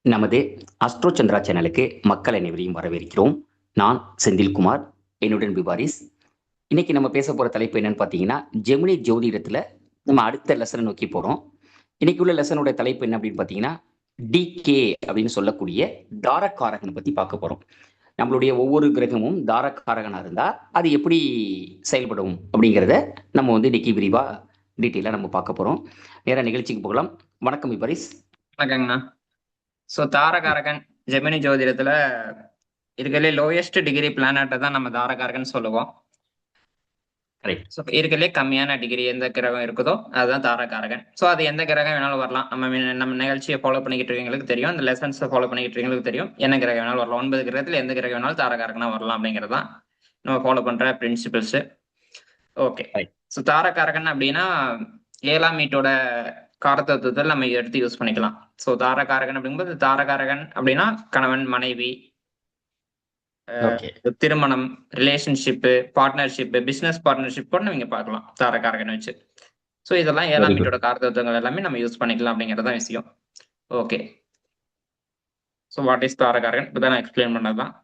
நமது அஸ்ட்ரோ சந்திரா சேனலுக்கு மக்கள் அனைவரையும் வரவேற்கிறோம். நான் செந்தில்குமார். என்னுடன் பிபாரிஸ். இன்னைக்கு நம்ம பேச போற தலைப்பு என்னன்னு பார்த்தீங்கன்னா, ஜெமினி ஜோதிடத்துல நம்ம அடுத்த லெசன நோக்கி போறோம். இன்னைக்கு உள்ள லெசனோட தலைப்பு என்ன அப்படின்னு பார்த்தீங்கன்னா, டிகே அப்படின்னு சொல்லக்கூடிய தாரகாரகனை பத்தி பார்க்க போறோம். நம்மளுடைய ஒவ்வொரு கிரகமும் தாரகாரகனா இருந்தா, அது எப்படி செயல்படும் அப்படிங்கிறத நம்ம இன்னைக்கு விரிவா டீட்டெயிலா நம்ம பார்க்க போறோம். நேரா நிகழ்ச்சிக்கு போகலாம். வணக்கம் பிபாரிஸ். வணக்கங்கண்ணா. தாரகாரகன் ஜெமினி ஜோதிடத்துல இருக்கலே லோயஸ்ட் டிகிரி பிளானட்டை தான் நம்ம தாரகாரகன் சொல்லுவோம். கரெக்ட். இருக்கலே கம்மியான டிகிரி எந்த கிரகம் இருக்குதோ அதுதான் தாரகாரகன். அது எந்த கிரகம் வேணாலும் வரலாம். நம்ம நிகழ்ச்சியை ஃபாலோ பண்ணிக்கிட்டு இருக்கவங்களுக்கு தெரியும், அந்த லெசன்ஸை ஃபாலோ பண்ணிக்கிட்டு இருக்கவங்களுக்கு தெரியும், என்ன கிரகம் வேணாலும் வரலாம். 9 கிரகத்துல எந்த கிரகம் வேணாலும் தாரகாரகனா வரலாம் அப்படிங்கிறது தான் நம்ம ஃபாலோ பண்ற பிரின்சிபிள்ஸ். ஓகே. தாரகாரகன் அப்படின்னா 7ஆம் வீட்டோட காரதத்துவத்தில் நம்ம எடுத்து யூஸ் பண்ணிக்கலாம். தாரகாரகன் அப்படிங்கும்போது தாரகாரகன் அப்படின்னா கணவன், மனைவி, திருமணம், ரிலேஷன்ஷிப், பார்ட்னர்ஷிப், பிசினஸ் பார்ட்னர்ஷிப் கூட நீங்க பார்க்கலாம் தாரகாரகன் வச்சு. இதெல்லாம் 7ஆம் வீட்டோட காரதத்துவங்கள் எல்லாமே நம்ம யூஸ் பண்ணிக்கலாம் அப்படிங்கறதான் விஷயம். ஓகே. வாட் இஸ் தாரகாரகன் இப்பதான் நான் எக்ஸ்பிளைன் பண்ணதுதான்.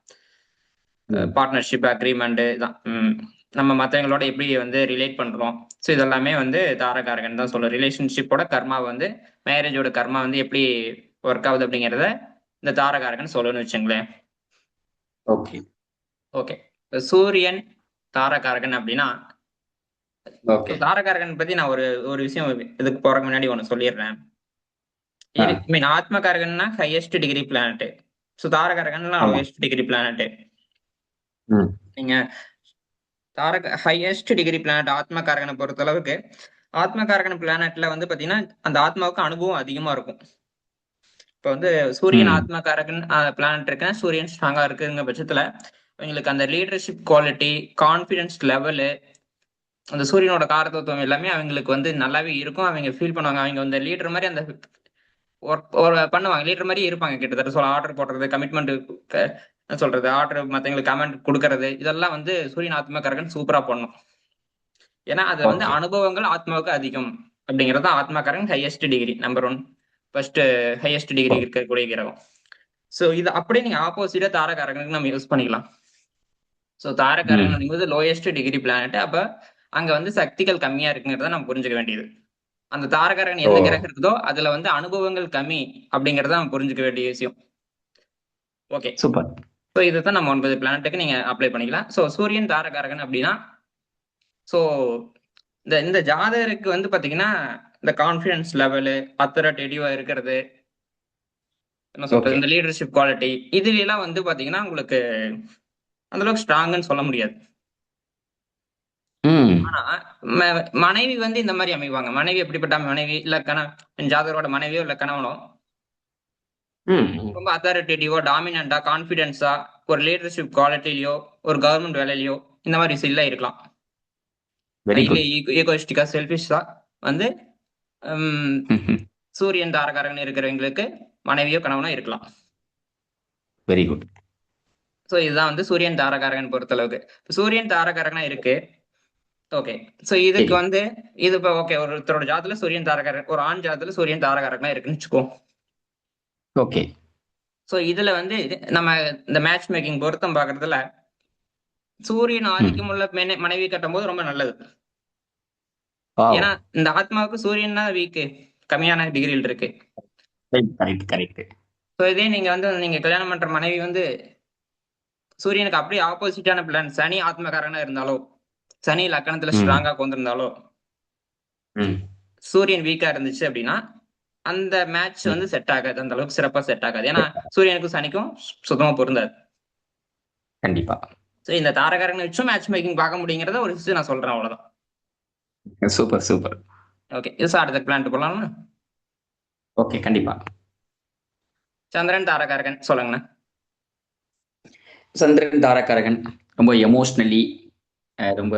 பார்ட்னர்ஷிப், அக்ரிமெண்ட் தான். நம்ம மத்தவங்களோட எப்படி ரிலேட் பண்றோம், இதெல்லாமே தாரகாரகன் தான் சொல்லும். ரிலேஷன்ஷிப்போட கர்மா மேரேஜோட கர்மா எப்படி ஒர்க் ஆகுது அப்படிங்கறத இந்த தாரகாரகன் சொல்லணும்னு வச்சுங்களேன். Okay okay. சூரியன் தாரகாரகன் அப்படின்னா, தாரகாரகன் பத்தி நான் ஒரு விஷயம் இதுக்கு போறதுக்கு முன்னாடி ஒண்ணு சொல்லிடுறேன். ஆத்மகாரகன்னா ஹையஸ்ட் டிகிரி பிளானட். தாரகாரகன் லோயஸ்ட் டிகிரி பிளானட். நீங்க ஹையஸ்ட் டிகிரி பிளானட் ஆத்மகாரகனை பொறுத்த அளவுக்கு, ஆத்மகாரகன் பிளானட்ல பாத்தீங்கன்னா அந்த ஆத்மாவுக்கு அனுபவம் அதிகமா இருக்கும். இப்ப சூரியன் ஆத்மகாரகன் பிளானட் இருக்குன்னா, சூரியன் ஸ்ட்ராங்கா இருக்குங்கிற பட்சத்துல அவங்களுக்கு அந்த லீடர்ஷிப் குவாலிட்டி, கான்பிடன்ஸ் லெவலு, அந்த சூரியனோட காரதத்துவம் எல்லாமே அவங்களுக்கு நல்லாவே இருக்கும். அவங்க ஃபீல் பண்ணுவாங்க, அவங்க லீடர் மாதிரி அந்த ஒர்க் பண்ணுவாங்க, லீடர் மாதிரி இருப்பாங்க. கிட்டத்தட்ட ஆர்டர் போடுறது, கமிட்மெண்ட் சொல்றது, ஆர்டர் மத்தவங்களுக்கு கமெண்ட் கொடுக்கறது, இதெல்லாம் சூரியன் ஆத்மகாரகன் சூப்பரா பண்ணும். ஏன்னா அது அனுபவங்கள் ஆத்மாவுக்கு அதிகம் அப்படிங்கிறது ஆத்மகாரகன் highest degree number 1 first highest degree இருக்கக்கூடிய கிரகம். இது அப்படியே நீங்க ஆப்போசிட்டா தாரகாரகனுக்கு நம்ம யூஸ் பண்ணிக்கலாம். தாரகாரகன் அப்படிங்கிறது லோயஸ்ட் டிகிரி பிளானட். அப்ப அங்க சக்திகள் கம்மியா இருக்குங்கிறத நம்ம புரிஞ்சுக்க வேண்டியது. அந்த தாரகாரகன் எந்த கிரகம் இருக்குதோ அதுல அனுபவங்கள் கம்மி அப்படிங்கறத நம்ம புரிஞ்சுக்க வேண்டிய விஷயம். Okay, super. இதுதான் நம்ம 9 பிளானட்டுக்கு நீங்க அப்ளை பண்ணிக்கலாம். சூரியன் தாரகாரகன் அப்படின்னா, இந்த ஜாதகருக்கு பாத்தீங்கன்னா இந்த கான்பிடன்ஸ் லெவலு, அத்தாரிட்டேட்டிவா இருக்கிறது, என்ன சொல்றது, இந்த லீடர்ஷிப் குவாலிட்டி, இதுல எல்லாம் பாத்தீங்கன்னா உங்களுக்கு அந்த அளவுக்கு ஸ்ட்ராங்னு சொல்ல முடியாது. ஆனா மனைவி இந்த மாதிரி அமைவாங்க. மனைவி எப்படிப்பட்ட மனைவி, இல்ல ஜாதகரோட மனைவியோ இல்ல கணவனோ ரொம்ப அத்தாரிட்டேட்டிவா, டாமினண்டா, கான்பிடன்ஸா, ஒரு லீடர்ஷிப் குவாலிட்டிலயோ, ஒரு கவர்மெண்ட் வேலையிலயோ இந்த மாதிரி விஷயம் இருக்கலாம். இல்ல ஈகோயிஸ்டிக்கா, செல்ஃபிஷா சூரியன் தாரகாரகன் இருக்கிறவங்களுக்கு மனைவியோ கணவனோ இருக்கலாம். Very good. இதுதான் சூரியன் தாரகாரகன் பொறுத்தளவுக்கு. சூரியன் தாரகாரகனா இருக்கு. ஓகே. இதுக்கு இது இப்ப ஓகே, ஒருத்தரோட ஜாதத்துல சூரியன் தாரகாரகன், ஒரு ஆண் ஜாதத்துல சூரியன் தாரகாரகனா இருக்குன்னு வச்சுக்கோ. ஓகே. இதுல நம்ம இந்த மேட்ச் மேக்கிங் பொருத்தம் பாக்குறதுல சூரியன் ஆதிக்கம் உள்ள மனைவி கட்டும் போது ரொம்ப நல்லது. ஏன்னா இந்த ஆத்மாவுக்கு சூரியன் தான் வீக்கு, கம்மியான டிகிரியில் இருக்கு. இதே நீங்க கல்யாணம் பண்ற மனைவி சூரியனுக்கு அப்படியே ஆப்போசிட்டான பிளான், சனி ஆத்மகாரகனா இருந்தாலோ, சனி லக்கணத்துல ஸ்ட்ராங்கா கொண்டிருந்தாலோ, சூரியன் வீக்கா இருந்துச்சு அப்படின்னா அந்த மேட்ச் செட் ஆகாது, அந்த அளவுக்கு சிறப்பா செட் ஆகாது. ஏன்னா சூரியனுக்கும் சனிக்கும் சுத்தமா பொருந்தாது. கண்டிப்பா. இந்த தாரகாரகனை வச்சும் மேட்ச் மேக்கிங் பார்க்க முடியுங்கிறத ஒரு விஷயம் நான் சொல்றேன், அவ்வளவுதான். Super super. ஓகே, அடுத்த பிளான் போலாம்னா? ஓகே, கண்டிப்பா. சந்திரன் தாரகாரகன் சொல்லுங்கண்ணா. சந்திரன் தாரகாரகன் ரொம்ப எமோஷ்னலி, ரொம்ப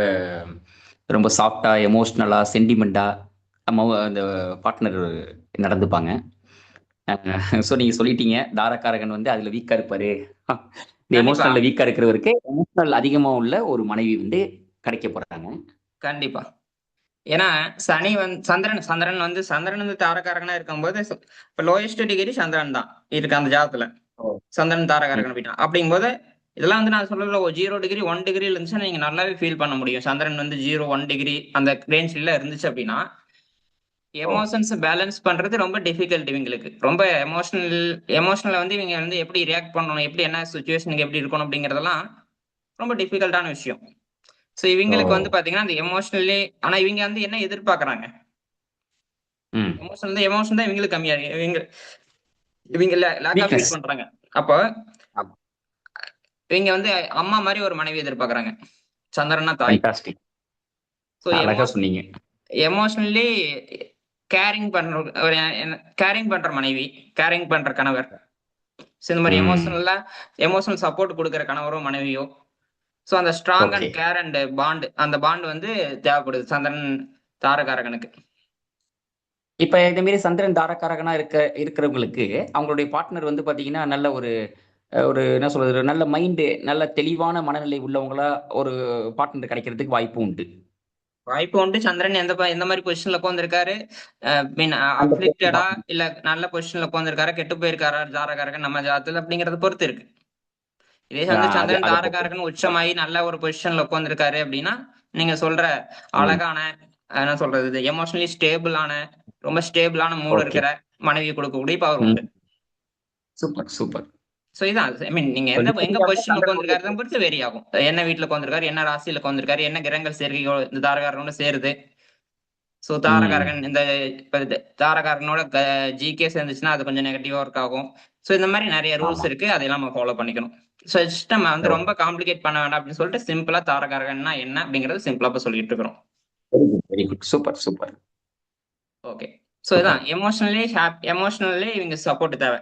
ரொம்ப சாஃப்டா, எமோஷ்னலா, சென்டிமெண்டா நம்ம அந்த பார்ட்னர் நடந்துப்பாங்க. ஸோ நீங்க சொல்லிட்டீங்க, தாரகாரகன் அதுல வீக்கா இருப்பாரு. இந்த எமோஷனல்ல வீக்கா இருக்கிறவருக்கு எமோஷனல் அதிகமா உள்ள ஒரு மனைவி கிடைக்க போறாங்க. கண்டிப்பா. ஏன்னா சனி வந்து சந்திரன் வந்து தாரகாரகனா இருக்கும்போது இப்ப லோயஸ்ட் டிகிரி சந்திரன் தான் இருக்கு அந்த ஜாதத்துல. ஓ. சந்திரன் ம். தாரகாரகன் அப்படின்னா அப்படிங்கும்போது இதெல்லாம் வந்து நான் சொல்றதுல ஒரு 0 டிகிரி 1 டிகிரி இருந்துச்சுன்னா நீங்க நல்லாவே ஃபீல் பண்ண முடியும். சந்திரன் வந்து 0 1 டிகிரி அந்த ரேஞ்ச்ல இருந்துச்சு அப்படின்னா ஓ. எமோஷன்ஸ் பேலன்ஸ் பண்றது ரொம்ப டிஃபிகல்ட் இவங்களுக்கு. ரொம்ப எமோஷனல் வந்து இவங்க வந்து எப்படி ரியாக்ட் பண்ணணும், எப்படி என்ன சுச்சுவேஷனுக்கு எப்படி இருக்கணும் அப்படிங்கறதெல்லாம் ரொம்ப டிஃபிகல்ட்டான விஷயம். ஸோ ஓ. இவங்களுக்கு வந்து பாத்தீங்கன்னா அந்த எமோஷனலி, ஆனா இவங்க வந்து என்ன எதிர்பார்க்கறாங்க, ம். எமோஷன் தான் இவங்களுக்கு கம்மியா இருக்கு. இவங்க இவங்க லேக் ஆஃப் வீக்னஸ். ஃபீல் பண்றாங்க. அப்போ இவங்க வந்து அம்மா மாதிரி ஒரு மனைவி எதிர்பார்க்கறாங்க, சந்திரனா தாய். ஃபேண்டாஸ்டிக். ஸோ அழகா சொன்னீங்க. எமோஷனலி கேரிங் பண்ற கேரிங் பண்ற மனைவி, கேரிங் பண்ற கணவர். ஸோ இந்த மாதிரி ம். எமோஷனல் சப்போர்ட் கொடுக்குற கணவரோ மனைவியோ. ஸோ அந்த strong okay. And care and bond, அந்த பாண்ட் வந்து தேவைப்படுது சந்திரன் தாரகாரகனுக்கு. இப்ப இந்த மாரி சந்திரன் தாரகாரகனா இருக்கிறவங்களுக்கு அவங்களுடைய பார்ட்னர் வந்து பாத்தீங்கன்னா, நல்ல ஒரு ஒரு என்ன சொல்றது? ஒரு நல்ல மைண்ட், நல்ல தெளிவான மனநிலை உள்ளவங்களா ஒரு பார்ட்னர் கிடைக்கிறதுக்கு வாய்ப்பு உண்டு. வாய்ப்பு உண்டு. சந்திரன் எந்த மாதிரி பொசிஷன்ல உட்கார்ந்திருக்காரு, மீன் அந்த பொறுத்து அப்ளிக்டடா பார்க்கணும். இல்ல நல்ல பொசிஷன்ல உட்கார்ந்திருக்காரா, கெட்டு போயிருக்காரா தாரகாரகன் நம்ம ஜாதகத்துல அப்படிங்கறத பொறுத்து இருக்கு. இதே வந்து அது சந்திரன் அத பொறுத்து. தாரகாரகன் உச்சமாயி நல்ல ஒரு பொசிஷன்ல உட்கார்ந்திருக்காரு அப்படின்னா நீங்க சொல்ற ம். அழகான, என்ன சொல்றது, எமோஷனலி ஸ்டேபிளான, ரொம்ப ஸ்டேபிளான மூடு ஓகே. இருக்கிற மனைவி கொடுக்கக்கூடிய பவர் ம். உண்டு. Super, super. சோ இதான் ஐ மீன் நீங்க எங்க பேசிக்காவே பொசிஷன்ல சந்திரன் வந்து உட்கார்ந்திருக்காரு பொறுத்து வேரி ஆகும். என்ன வீட்டுல உட்கார்ந்திருக்காரு, என்ன ராசியில உட்கார்ந்திருக்காரு, என்ன கிரகங்கள் சேர்க்கை இந்த தாரகாரனோட சேருது. சோ தாரகாரகன் ம். இந்த இப்ப தாரகாரனோட ஜிகே சேர்ந்துச்சுன்னா அது கொஞ்சம் நெகட்டிவா ஒர்க் ஆகும். சோ இந்த மாதிரி நிறைய ரூல்ஸ் ஆமா. இருக்கு, அதெல்லாம் நம்ம ஃபாலோ பண்ணிக்கணும். சோ சிஸ்டம் வந்து ரொம்ப ஓகே. காம்ப்ளிகேட் பண்ண வேண்டாம் அப்படின்னு சொல்லிட்டு சிம்பிளா தாரகாரகன்னா என்ன அப்படிங்கறது சிம்பிளா இப்ப சொல்லிட்டு இருக்கிறோம். Very good, very good. Super, super, okay. So இதான் சூப்பர். எமோஷனலி இவங்க சப்போர்ட் தேவை.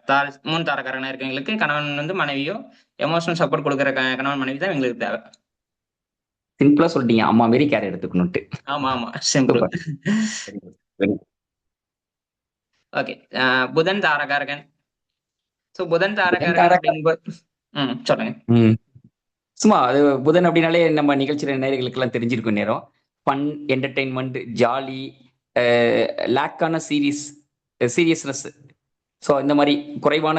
மூணு தாரகாரகனா இருக்கவங்களுக்கு கணவன் வந்து மனைவியோ எமோஷனல் சப்போர்ட் கொடுக்குற கணவன் மனைவி தான் இவங்களுக்கு தேவை. சிம்பிளா சொல்லிட்டீங்க. அம்மா மாரி கேர் எடுத்துக்கணுன்ட்டு. ஆமா ஆமா, simple. Super. Very good, very good. Okay. புதன் தாரகாரகன். சோ புதன் புதன் தாரகாரகன் தாரக அப்படிங்கும்போது சொல்லுங்க. ம். சும்மா அது புதன் அப்படின்னாலே நம்ம நிகழ்ச்சியில நேயர்களுக்கெல்லாம் தெரிஞ்சிருக்கும் இந்நேரம். ஃபன், என்டர்டெயின்மென்ட், ஜாலி, அ லேக்கான சீரியஸ்னஸ். ஸோ இந்த மாரி குறைவான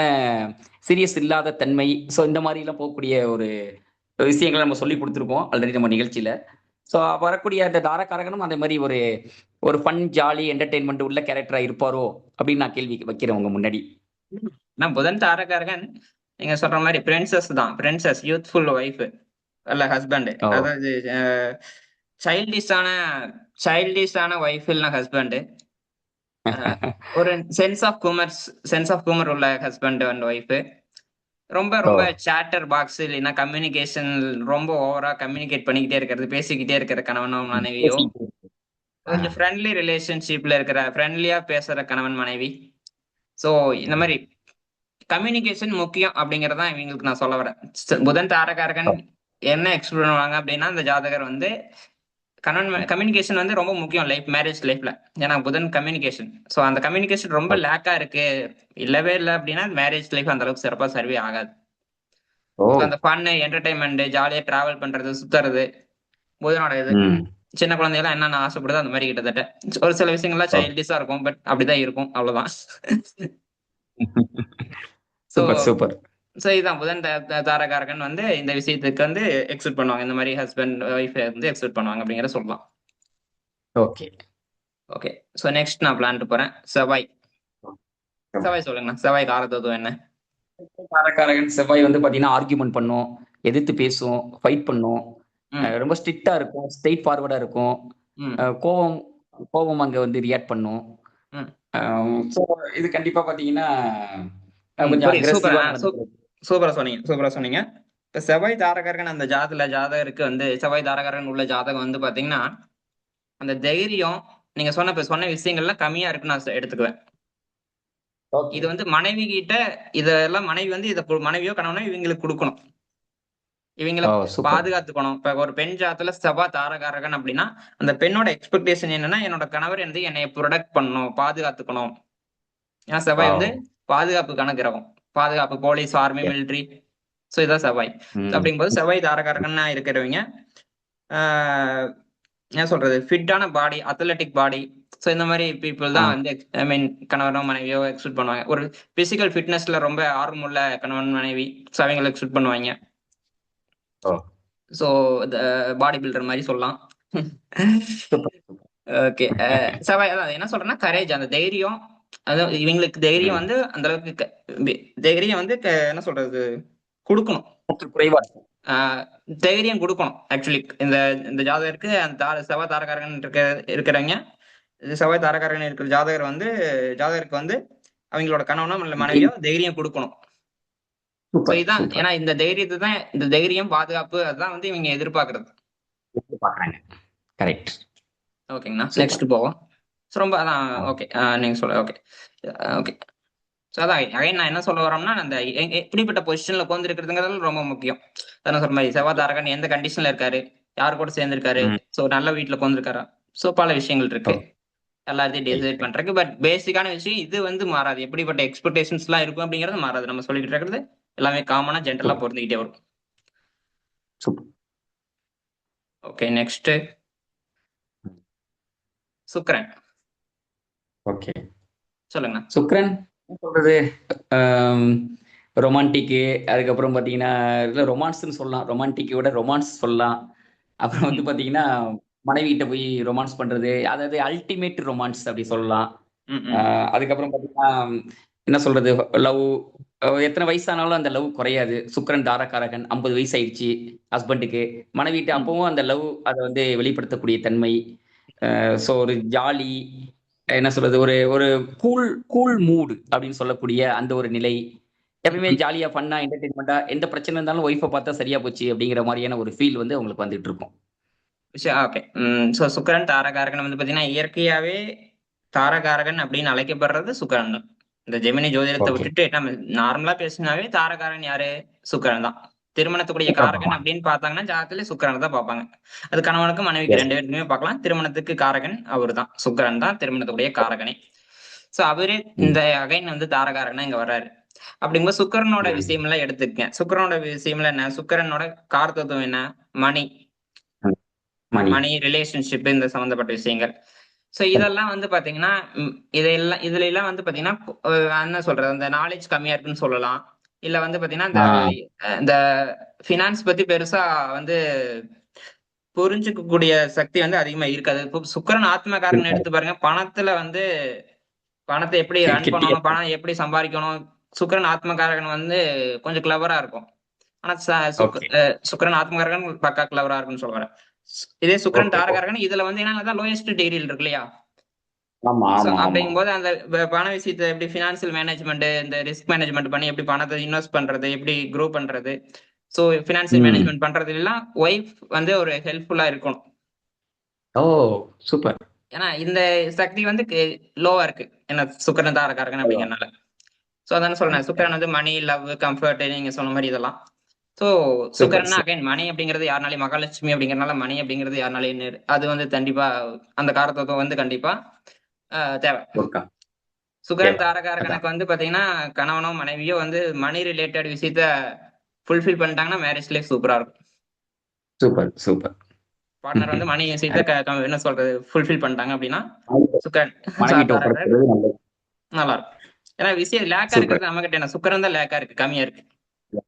சீரியஸ் இல்லாத தன்மை. ஸோ இந்த மாரிலாம் போகக்கூடிய ஒரு விஷயங்கள நம்ம சொல்லிக் குடுத்துருக்கோம் ஆல்ரெடி நம்ம நிகழ்ச்சியில. ஸோ வரக்கூடிய அந்த தாரகாரகனும் அந்த மாரி ஒரு ஒரு ஃபன், ஜாலி, என்டர்டெயின்மென்ட் உள்ள கேரக்டரா இருப்பாரோ? அப்படின்னு நான் கேள்வி வைக்கிறேன் உங்க முன்னாடி. நான் புதன் தாரகாரகன் நீங்க சொல்ற மாதிரி பிரின்சஸ் தான். பிரின்சஸ் யூத்ஃபுல் ஒய்ஃப் அல்ல ஹஸ்பண்ட். ஓ! அதாவது சைல்டிஷான சைல்டிஷான ஒய்ஃப் இல்ல ஹஸ்பண்ட். ஒரு சென்ஸ் ஆஃப் ஹியூமர் உள்ள ஹஸ்பண்ட் அண்ட் ஒய்ஃப். ரொம்ப ஓ! ரொம்ப சேட்டர் பாக்ஸ் இல்லைன்னா கம்யூனிகேஷன் ரொம்ப ஓவரா கம்யூனிகேட் பண்ணிக்கிட்டே இருக்கிறது, பேசிக்கிட்டே இருக்கிற கணவனோ ம். மனைவியோ. பேசிக்கிட்டு ஆ. கொஞ்சம் ஃப்ரெண்ட்லி ரிலேஷன்ஷிப்ல இருக்கிற, ஃப்ரெண்ட்லியா பேசுற கணவன் மனைவி. சோ இந்த மாதிரி கம்யூனிகேஷன் முக்கியம் அப்படிங்கறதான் இவங்களுக்கு நான் சொல்ல வரேன். புதன் தாரகாரகன் ஓ! என்ன எக்ஸ்பிளைன் பண்ணுவாங்க அப்படின்னா அந்த ஜாதகர் வந்து கம்யூனிகேஷன் வந்து ரொம்ப முக்கியம் மேரேஜ் லைஃப்ல. ஏன்னா புதன் கம்யூனிகேஷன். சோ அந்த கம்யூனிகேஷன் ரொம்ப ஓ! லேக்கா இருக்கு, இல்லவே இல்லை அப்படின்னா மேரேஜ் லைஃப் அந்த அளவுக்கு சிறப்பா சர்வே ஆகாது. ஓ! So அந்த ஃபன், என்டர்டைன்மெண்ட், ஜாலியா டிராவல் பண்றது, சுத்துறது புதனோட இது. ம். சின்ன குழந்தைகள் என்னென்ன ஆசைப்படுதோ அந்த மாதிரி கிட்டத்தட்ட. ஒரு சில விஷயங்கள்லாம் ஓ! சைல்டிஷா இருக்கும், பட் அப்படிதான் இருக்கும், அவ்வளவுதான். So super, super. சோ இதான் புதன் தாரகாரகன் வந்து இந்த விஷயத்துக்கு வந்து எக்ஸிட் பண்ணுவாங்க. இந்த மாதிரி ஹஸ்பண்ட் ஒய்ஃப் வந்து எக்ஸிட் பண்ணுவாங்க அப்படிங்கறத சொல்லலாம். ஓகே. ஓகே. சோ நெக்ஸ்ட் நான் பிளான்ட்டு போறேன். செவ்வாய். செவ்வாய் சொல்லுங்கண்ணா, செவ்வாய் காரதத்துவம் என்ன? தாரகாரகன் செவ்வாய் வந்து பார்த்தீங்கன்னா, ஆர்கியூமென்ட் பண்ணும், எதிர்த்து பேசும், ஃபைட் பண்ணும். ம் ரொம்ப ஸ்ட்ரிக்ட்டா இருக்கும், ஸ்ட்ரெய்ட் ஃபார்வர்டா இருக்கும். ம் கோவம் கோவம் அங்க வந்து ரியாக்ட் பண்ணும். ம் ஸோ இது கண்டிப்பா பார்த்தீங்கன்னா, கொஞ்சம் புரியுது. அக்ரெசிவா நடந்துக்கிறது. சூப்பரா சொன்னீங்க, சூப்பரா சொன்னீங்க. இப்ப செவ்வாய் தாரகாரகன் அந்த ஜாதகருக்கு வந்து செவ்வாய் தாரகாரகன் உள்ள ஜாதகம் வந்து பாத்தீங்கன்னா அந்த தைரியம், நீங்க சொன்ன விஷயங்கள்லாம் கம்மியா இருக்குன்னு நான் எடுத்துக்குவேன். ஓகே. இது வந்து மனைவி கிட்ட இதெல்லாம் மனைவி வந்து மனைவியோ கணவனோ இவங்களுக்கு கொடுக்கணும். இவங்கள ஓ! சூப்பர். பாதுகாத்துக்கணும். இப்ப ஒரு பெண் ஜாதத்துல செவ்வாய் தாரகாரகன் அப்படின்னா அந்த பெண்ணோட எக்ஸ்பெக்டேஷன் என்னன்னா என்னோட கணவர் வந்து என்னை ப்ரொடெக்ட் பண்ணணும், பாதுகாத்துக்கணும். ஏன்னா செவ்வாய் வந்து வாவ்! பாதுகாப்புக்கான கிரகம். பாதுகாப்பு, police, army, yes. Military. So இதான் செவ்வாய். ம். அப்படிங்கும்போது செவ்வாய் தாரகாரகன்னா இருக்கிறவங்க என்ன சொல்றது, ஃபிட்டான பாடி, அத்லெட்டிக் பாடி. ஸோ இந்த மாதிரி பீப்புள் ஆ தான் வந்து ஐ மீன் கணவனோ மனைவியோ எக்ஸ்பெக்ட் பண்ணுவாங்க. ஒரு பிசிக்கல் ஃபிட்னஸ்ல ரொம்ப ஆர்வமுள்ள கணவன் மனைவி, ஸோ அவங்களை எக்ஸ்பெக்ட் பண்ணுவாங்க. ஓ ஸோ பாடி பில்டர் மாதிரி சொல்லலாம். Super okay. சவாய் அதான் என்ன சொல்றேன்னா, கரேஜ், அந்த தைரியம். அதான் இவங்களுக்கு தைரியம் ம் வந்து அந்த அளவுக்கு தைரியம் வந்து என்ன சொல்றது கொடுக்கணும். சற்று குறைவா இருக்கும். தைரியம் கொடுக்கணும் ஆக்சுவலி. இந்த இந்த ஜாதகருக்கு அந்த செவ்வாய் தாரகாரகன் இருக்கிறவங்க, செவ்வாய் தாரகாரகன் இருக்கிற ஜாதகர் வந்து ஜாதகருக்கு வந்து அவங்களோட கணவனோ இல்ல மனைவியோ தைரியம் கொடுக்கணும். ஸோ சூப்பர் இதான், சூப்பர் ஏன்னா இந்த தைரியத்தை தான், இந்த தைரியம் பாதுகாப்பு அதுதான் வந்து இவங்க எதிர்பார்க்கறது. பாக்குறாங்க. கரெக்ட். ஓகேங்கண்ணா, சூப்பர். நெக்ஸ்ட் போவோம். ஸோ ரொம்ப அதான். ஆ ஓகே, நீங்க சொல்ல ஓகே. ஓகே. ஸோ அதான் அகைன் நான் என்ன சொல்ல வரோம்னா, அந்த எப்படிப்பட்ட பொசிஷன்ல உட்காந்துருக்கிறதுங்கிறது ரொம்ப முக்கியம். அதான் சொல்ற மாதிரி செவ்வாய் தாரகன் எந்த கண்டிஷன்ல இருக்காரு, யார் கூட சேர்ந்திருக்காரு, ம் ஸோ நல்ல வீட்டுல உட்காந்துருக்காரா. ஸோ பல விஷயங்கள் இருக்கு ஓகே எல்லாத்தையும் ரைட் டிசைட் ரைட் பண்றதுக்கு. பட் பேசிக்கான விஷயம் இது வந்து மாறாது. எப்படிப்பட்ட எக்ஸ்பெக்டேஷன்ஸ் எல்லாம் இருக்கும் அப்படிங்கிறது மாறாது. நம்ம சொல்லிட்டு இருக்கிறது எல்லாமே காமனா ஜென்ரலா சூப்பர் பொருந்திக்கிட்டே வரும். சூப்பர். ஓகே, நெக்ஸ்ட் சுக்கிரன். ஓகே சொல்லுங்கண்ணா. சுக்ரன் என்ன சொல்றது, ரொமான்டிக்கு, அதுக்கப்புறம் பார்த்தீங்கன்னா இல்லை ரொமான்ஸ்னு சொல்லலாம், ரொமான்டிக்கை விட ரொமான்ஸ் சொல்லலாம். அப்புறம் வந்து ம், பார்த்தீங்கன்னா மனைவிகிட்ட போய் ரொமான்ஸ் பண்ணுறது, அதாவது அல்டிமேட் ரொமான்ஸ் அப்படி சொல்லலாம். ம், ம், அதுக்கப்புறம் பார்த்தீங்கன்னா என்ன சொல்றது, லவ் எத்தனை வயசானாலும் அந்த லவ் குறையாது. சுக்கிரன் தாரகாரகன், 50 வயசு ஆயிடுச்சு ஹஸ்பண்டுக்கு, மனைவிட்டு ம். அப்பவும் அந்த லவ் அதை வந்து வெளிப்படுத்தக்கூடிய தன்மை. ஸோ ஒரு ஜாலி, என்ன சொல்றது, ஒரு ஒரு கூல் கூல் மூடு அப்படின்னு சொல்லக்கூடிய அந்த ஒரு நிலை. எப்பயுமே ஜாலியா ஃபன்னா என்டர்டைன்மெண்டா எந்த பிரச்சனை இருந்தாலும் ஒய்ஃபை பார்த்தா சரியா போச்சு அப்படிங்கிற மாதிரியான ஒரு ஃபீல் வந்து உங்களுக்கு வந்துட்டு இருக்கும். ஓகே. ஸோ சுக்கிரன் தாரகாரகன் வந்து பாத்தீங்கன்னா இயற்கையாவே தாரகாரகன் அப்படின்னு அழைக்கப்படுறது சுக்கிரன் தான். இந்த ஜெமினி ஜோதிடத்தை ஓகே விட்டுட்டு நம்ம நார்மலா பேசினாவே தாரகாரன் யாரு, சுக்கிரன் தான். திருமணத்துக்குரிய சூப்பரா காரகன் பார்க்கலாம். அப்படின்னு பார்த்தாங்கன்னா ஜாதகத்திலே சுக்கிரனை தான் பார்ப்பாங்க. அது கணவனுக்கு மனைவிக்கு எஸ். ரெண்டு பேருக்குமே பார்க்கலாம். திருமணத்துக்கு காரகன் அவர் தான், சுக்கிரன் தான் திருமணத்துக்குரிய காரகனே. ஸோ அவரே ம் இந்த அகைன் வந்து தாரகாரகனா இங்க வர்றாரு. அப்படிங்கும்போது சுக்கிரனோட ம் விஷயம் எல்லாம் எடுத்துக்கங்க. சுக்கிரனோட விஷயம்ல என்ன, சுக்கிரனோட காரதத்துவம் என்ன, மணி, ம். மணி. மணி ரிலேஷன்ஷிப், இந்த சம்பந்தப்பட்ட விஷயங்கள். So correct. இதெல்லாம் வந்து பாத்தீங்கன்னா, இதெல்லாம் இதுல எல்லாம் வந்து பாத்தீங்கன்னா, என்ன சொல்றது, அந்த நாலேஜ் கம்மியா இருக்குன்னு சொல்லலாம். இல்ல வந்து பாத்தீங்கன்னா, ஆ இந்த பினான்ஸ் பத்தி பெருசா வந்து புரிஞ்சுக்கக்கூடிய சக்தி வந்து அதிகமா இருக்காது. இப்போ சுக்கிரன் ஆத்மகாரகன் இருக்காது. எடுத்து பாருங்க. பணத்துல வந்து பணத்தை எப்படி ரன் கிட்டியே பண்ணணும், பணம் எப்படி சம்பாதிக்கணும். சுக்கிரன் ஆத்மகாரகன் வந்து கொஞ்சம் கிளவரா இருக்கும். ஆனா ஓகே சுக்கிரன் ஆத்மகாரகன் பக்கா கிளவரா இருக்குன்னு சொல்ல வரேன். இதே சுக்கிரன் ஓகே ஓகே. தாரகாரகன் இதுல வந்து என்ன லோயஸ்ட் டிகிரியில் இருக்கு இல்லையா. ஆமா சோ ஆமா ஆமா. அப்படிங்கும்போது அந்த பண விஷயத்தை எப்படி பினான்சியல் மேனேஜ்மெண்ட், இந்த ரிஸ்க் மேனேஜ்மெண்ட் பண்ணி எப்படி பணத்தை இன்வெஸ்ட் பண்றது, எப்படி க்ரோ பண்றது, சோ பினான்சியல் ம் மேனேஜ்மெண்ட் பண்றது எல்லாம் ஒய்ஃப் வந்து ஒரு ஹெல்ப்ஃபுல்லா இருக்கணும். ஓ சூப்பர். ஏன்னா இந்த சக்தி வந்து லோவா இருக்கு, என்ன சுக்கிரன் தாரகாரகன் அப்படிங்கறனால. சோ அதான் சொல்றேன், கரெக்ட் சுக்கிரன் கரெக்ட். வந்து மணி, லவ், கம்ஃபர்ட், நீங்க சொன்ன மாதிரி இதெல்லாம். சோ சூப்பர் சுக்கிரன்னா அகைன் மணி அப்படிங்கிறது யாருனாலையும், மகாலட்சுமி அப்படிங்கறனால மணி அப்படிங்கிறது யாருனாலையும் அது வந்து கண்டிப்பா அந்த காரத்துவம் வந்து கண்டிப்பா தேவை. ஒர்க்கா சுக்கிரன் தேவை. அதான் தாரகாரகனுக்கு வந்து பாத்தீங்கன்னா, கணவனோ மனைவியோ வந்து மணி ரிலேட்டட் விஷயத்த ஃபுல்ஃபில் பண்ணிட்டாங்கன்னா மேரேஜ் லைஃப் சூப்பரா இருக்கும். Super super. பார்ட்னர் வந்து மணி விஷயத்த என்ன சொல்றது ஃபுல்ஃபில் பண்ணிட்டாங்க அப்படின்னா சுக்கிரன் மனைவிட்ட தாரகாரகன் ஒப்படைக்கிறது நல்லது. நல்லா இருக்கும். ஏன்னா விஷயம் லேக்கா சூப்பர். இருக்கிறது நம்ம கிட்ட என்ன, சுக்கிரன் தான் லேக்கா இருக்கு, கம்மியா இருக்கு. ஆ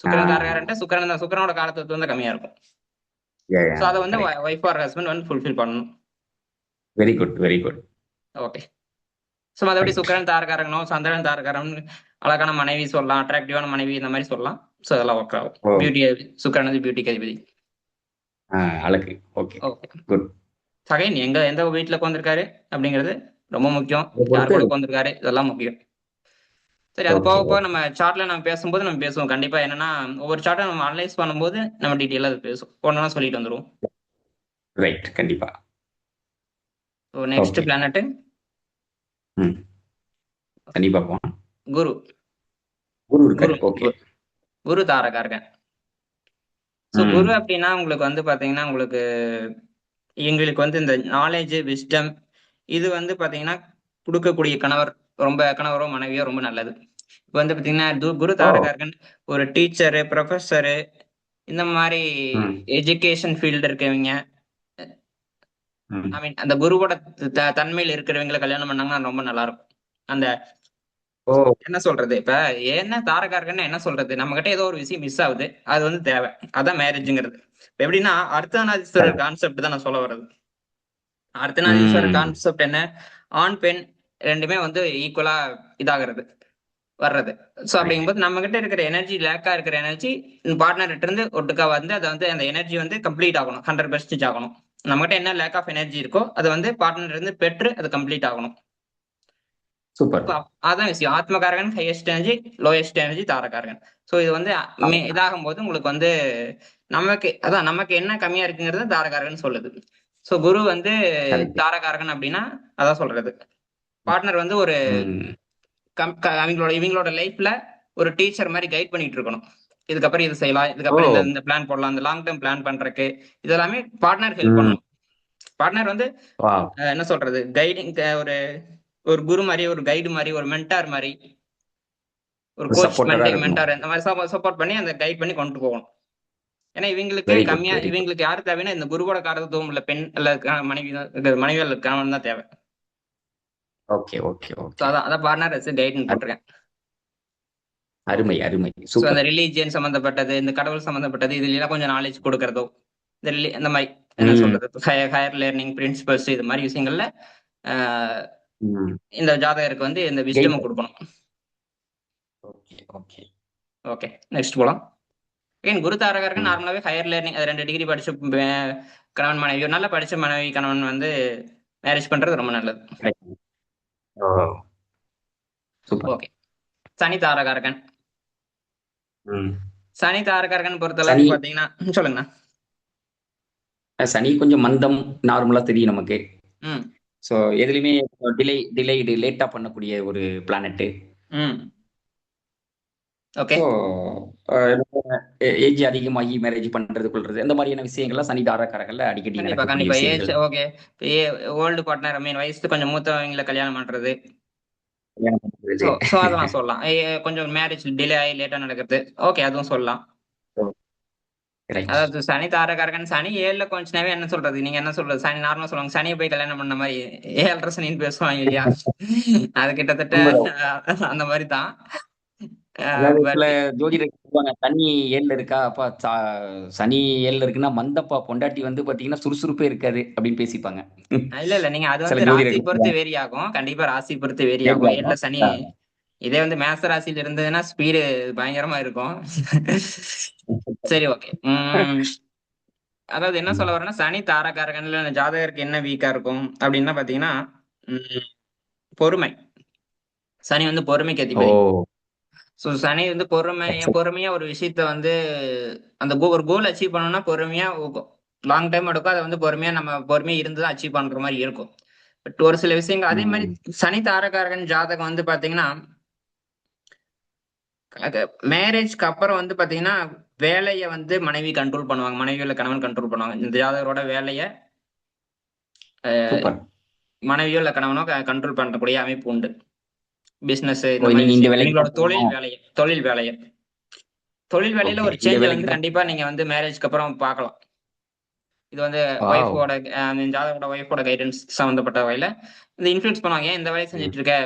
சுக்கிரன் தாரகாரன்ட்ட சுக்கிரன் தான், சுக்கிரனோட காலத்துவம் தான் கம்மியா இருக்கும். சோ அத வந்து கரெக்ட். ஒய்ஃப் ஆர் ஹஸ்பண்ட் வந்து ஃபுல்ஃபில் பண்ணணும். Very good very good. Okay. So மத்தபடி ரைட். சுக்கிரன் தாரகாரகனோ சந்திரன் தாரகாரன் அழகான மனைவி சொல்லலாம், அட்ராக்டிவான மனைவி இந்த மாதிரி சொல்லலாம். சோ அதெல்லாம் ஒர்க் ஆகும். ஓ பியூட்டி, சுக்கிரன் வந்து பியூட்டிக்கு அதிபதி. அழகு. Okay okay. குட். அகைன் எந்த வீட்டுல உட்காந்துருக்காரு அப்படிங்கிறது ரொம்ப முக்கியம். இதை யார் பொறுத்து கூட உட்காந்துருக்காரு இதெல்லாம் முக்கியம். சரி, அது போக ஓகே போக ஓகே. நம்ம சார்ட்ல நம்ம பேசும்போது நம்ம பேசுவோம் கண்டிப்பா. என்னன்னா ஒவ்வொரு சார்ட்டை நம்ம அனலைஸ் பண்ணும்போது நம்ம டீட்டெயிலா அது பேசுவோம். ஒன்னொன்னா சொல்லிட்டு வந்துருவோம். ரைட் கண்டிப்பா. So next okay. பிளானட் ம் கண்டிப்பா போகலாம். குரு. குரு குரு இருக்காரு. ஓகே. குரு தாரகாரகன். ஸோ குரு ம் அப்படின்னா உங்களுக்கு வந்து பாத்தீங்கன்னா, உங்களுக்கு எங்களுக்கு வந்து இந்த நாலேஜ், விஸ்டம் இது வந்து பாத்தீங்கன்னா கொடுக்கக்கூடிய கணவர், ரொம்ப கணவரோ மனைவியோ ரொம்ப நல்லது. இப்ப வந்து பாத்தீங்கன்னா குரு ஓ தாரகாரகன் ஒரு டீச்சரு, ப்ரொஃபஸரு, இந்த மாதிரி ம் எஜுகேஷன் ஃபீல்டு இருக்கவங்க, ம். ஐ மீன் அந்த குருவோட தன்மையில் இருக்கிறவங்களை கல்யாணம் பண்ணாங்கன்னா ரொம்ப நல்லா இருக்கும். அந்த ஓ என்ன சொல்றது, இப்ப என்ன தாரகாரகன்னு என்ன சொல்றது, நம்ம கிட்ட ஏதோ ஒரு விஷயம் மிஸ் ஆகுது, அது வந்து தேவை. அதான் மேரேஜ்ங்கிறது. இப்ப எப்படின்னா அர்த்தநாதீஸ்வரர் correct. கான்செப்ட் தான் நான் சொல்ல வர்றது. அர்த்தநாதீஸ்வரர் ம். கான்செப்ட் என்ன, ஆண் பெண் ரெண்டுமே வந்து ஈக்குவலா இதாகிறது, வர்றது. So right. அப்படிங்கும்போது நம்ம கிட்ட இருக்கிற எனர்ஜி, லேக்கா இருக்கிற எனர்ஜி பார்ட்னர் கிட்ட இருந்து ஒட்டுக்கா வந்து அதை வந்து அந்த எனர்ஜி வந்து கம்ப்ளீட் ஆகணும், 100% ஆகணும். நம்ம கிட்ட என்ன லேக் ஆஃப் எனர்ஜி இருக்கோ அது வந்து பார்ட்னர் இருந்து பெற்று அது கம்ப்ளீட் ஆகணும். சூப்பர். So, அதான் விஷயம். ஆத்மகாரகன் ஹையஸ்ட் எனர்ஜி, லோயஸ்ட் எனர்ஜி தாரகாரகன். சோ இது வந்து இதாகும் போது உங்களுக்கு வந்து நமக்கு என்ன கம்மியா இருக்குங்கிறது தாரகாரகன் சொல்லுது. சோ குரு வந்து கரெக்ட். தாரகாரகன் அப்படின்னா அதான் சொல்றது. பார்ட்னர் வந்து ஒரு ம். இவங்களோட லைஃப்ல ஒரு டீச்சர் மாதிரி கைட் பண்ணிட்டு இருக்கணும். இதுக்கப்புறம் இது செய்யலாம், ஓ இதுக்கப்புறம் இந்த பிளான் போடலாம், இந்த லாங் டேர்ம் பிளான் பண்றதுக்கு இதெல்லாமே பார்ட்னர் ஹெல்ப் ம். பண்ணணும். பார்ட்னர் வந்து வாவ். என்ன சொல்றது, கைடிங், ஒரு ஒரு குரு மாதிரி, ஒரு கைடு மாதிரி, ஒரு மென்டார் மாதிரி, ஒரு ஒரு கோச் சப்போர்ட்டரா இருக்கணும். மென்டார் இந்த மாதிரி சப்போர்ட் பண்ணி அந்த கைட் பண்ணி கொண்டு போகணும். ஏன்னா இவங்களுக்கு வெரி குட், கம்மியா, வெரி குட். இவங்களுக்கு யாரு தேவைன்னா இந்த குருவோட காரகத்துவம் உள்ள பெண் அல்ல மனைவி தான், மனைவி அல்லது கணவன் தான் தேவை. Okay, okay, so okay. அதான் பார்ட்னர் கைடுன்னு போட்டிருக்கேன். அருமை, அருமை. ஸோ அந்த சூப்பர். ரிலீஜியன் சம்பந்தப்பட்டது, இந்த கடவுள் சம்பந்தப்பட்டது, இதுல எல்லாம் கொஞ்சம் நாலேஜ் கொடுக்கறதோ, இந்த மாதிரி என்ன ம். சொல்றது, ஹையர் லேர்னிங் பிரின்சிபல்ஸ் இது மாதிரி விஷயங்கள்ல ஆஹ், ம். இந்த ஜாதகருக்கு வந்து இந்த கைட். விஸ்டம் கொடுக்கணும். Okay, okay. ஓகே, நெக்ஸ்ட் போலாம். ஏன் குரு தாரகருக்கு ம். நார்மலாவே ஹையர் லேர்னிங், அது 2 டிகிரி படிச்ச கணவன் மனைவி, ஒரு நல்லா படிச்ச மனைவி கணவன் வந்து மேரேஜ் பண்றது ரொம்ப நல்லது. கிடைக்கும். ஓ சூப்பர். ஓகே, சனி தாரகாரகன். ம். சனி தாரகாரகன் பொறுத்த சனி அளவுக்கு பாத்தீங்கன்னா சொல்லுங்கண்ணா. சனி கொஞ்சம் மந்தம் நார்மலா தெரியும் நமக்கு. ம் ஸோ எதுலயுமே டிலேடு லேட்டா பண்ணக்கூடிய ஒரு பிளானெட். ம் ஓகே, ஸோ ஏஜ் அதிகமாகி மேரேஜ் பண்றது கொள்றது இந்த மாதிரியான விஷயங்கள்லாம் சனி தாரக்காரங்கள்ல அடிக்கடி கண்டிப்பா நடக்கக்கூடிய கண்டிப்பா. ஏஜ் விஷயங்கள். ஓகே. ஓல்டு பார்ட்னர், ஐ மீன் வயசுக்கு கொஞ்சம் மூத்தவங்களை கல்யாணம் பண்றது. கல்யாணம் பண்றது. சோ அதெல்லாம் சொல்லலாம். கொஞ்சம் மேரேஜ் டிலே ஆகி லேட்டா நடக்கிறது, ஓகே, அதுவும் சொல்லலாம். ரைட். அதாவது சனி தாரகாரகன், சனி 7ல கொஞ்சம் என்ன சொல்றது, நீங்க என்ன சொல்றது, சனி நார்மலா சொல்லுவாங்க சனியை போய் கல்யாணம் பண்ண மாதிரி 7.5 சனின்னு பேசுவாங்க இல்லையா, அது கிட்டத்தட்ட உண்மைதான். அந்த மாதிரி தான். அதாவது சில பட் ஜோதிடர் சொல்லுவாங்க சனி ஏழுல இருக்கா அப்பா சனி ஏழுல இருக்குன்னா மந்தப்பா பொண்டாட்டி வந்து பாத்தீங்கன்னா சுறுசுறுப்பே இருக்காது அப்படின்னு பேசிப்பாங்க. இல்ல இல்ல, நீங்க அது சில வந்து ராசி ஜோதிடர்கள் பொறுத்து சொல்லுவாங்க. வேரி ஆகும். கண்டிப்பா ராசி பொறுத்து வேரி ஆகும். சரிங்களா? ஏழுல சனி, இதே வந்து மேச ராசியில இருந்ததுன்னா ஸ்பீடு பயங்கரமா இருக்கும். சரி, ஓகே. அதாவது என்ன சொல்ல வரேன்னா, சனி தாரகாரகன்ல ஜாதகருக்கு என்ன வீக்கா இருக்கும் அப்படின்னா பாத்தீங்கன்னா, உம், பொறுமை. சனி வந்து பொறுமைக்கு ஓ அதிபதி. சோ சனி வந்து எக்ஸல். பொறுமையா ஒரு விஷயத்த வந்து அந்த ஒரு கோல் அச்சீவ் பண்ணணும்னா பொறுமையா லாங் டைம் எடுக்கும். அதை வந்து நம்ம பொறுமையா இருந்து தான் அச்சீவ் பண்ற மாதிரி இருக்கும். பட் ஒரு சில விஷயங்கள் அதே மாதிரி சனி தாரகாரகன் ஜாதகம் வந்து பாத்தீங்கன்னா, மேரேஜ்க்கு அப்புறம் வந்து பாத்தீங்கன்னா வேலையை வந்து மனைவி கண்ட்ரோல் பண்ணுவாங்க, மனைவி இல்ல கணவன் கண்ட்ரோல் பண்ணுவாங்க. இந்த ஜாதகரோட வேலையை சூப்பர். மனைவியோ இல்ல கணவனோ கண்ட்ரோல் பண்ணக்கூடிய அமைப்பு உண்டு. பிசினஸ் இந்த ஓ மாதிரி நீங்க இந்த விஷயங்கள், வேலைக்கு இவங்களோட தான் போகணும். தொழில் வேலையில ஓகே ஒரு இந்த சேஞ்ச் வேலைக்கு வந்து தான். கண்டிப்பா நீங்க வந்து மேரேஜ்க்கு அப்புறம் பார்க்கலாம். இது வந்து வாவ். ஒய்ஃபோட, ஜாதகோட ஒய்ஃபோட கைடன்ஸ் சம்பந்தப்பட்ட வகையில இந்த இன்ஃபுளுன்ஸ் பண்ணுவாங்க. ஏன் இந்த வேலையை செஞ்சுட்டு இருக்க,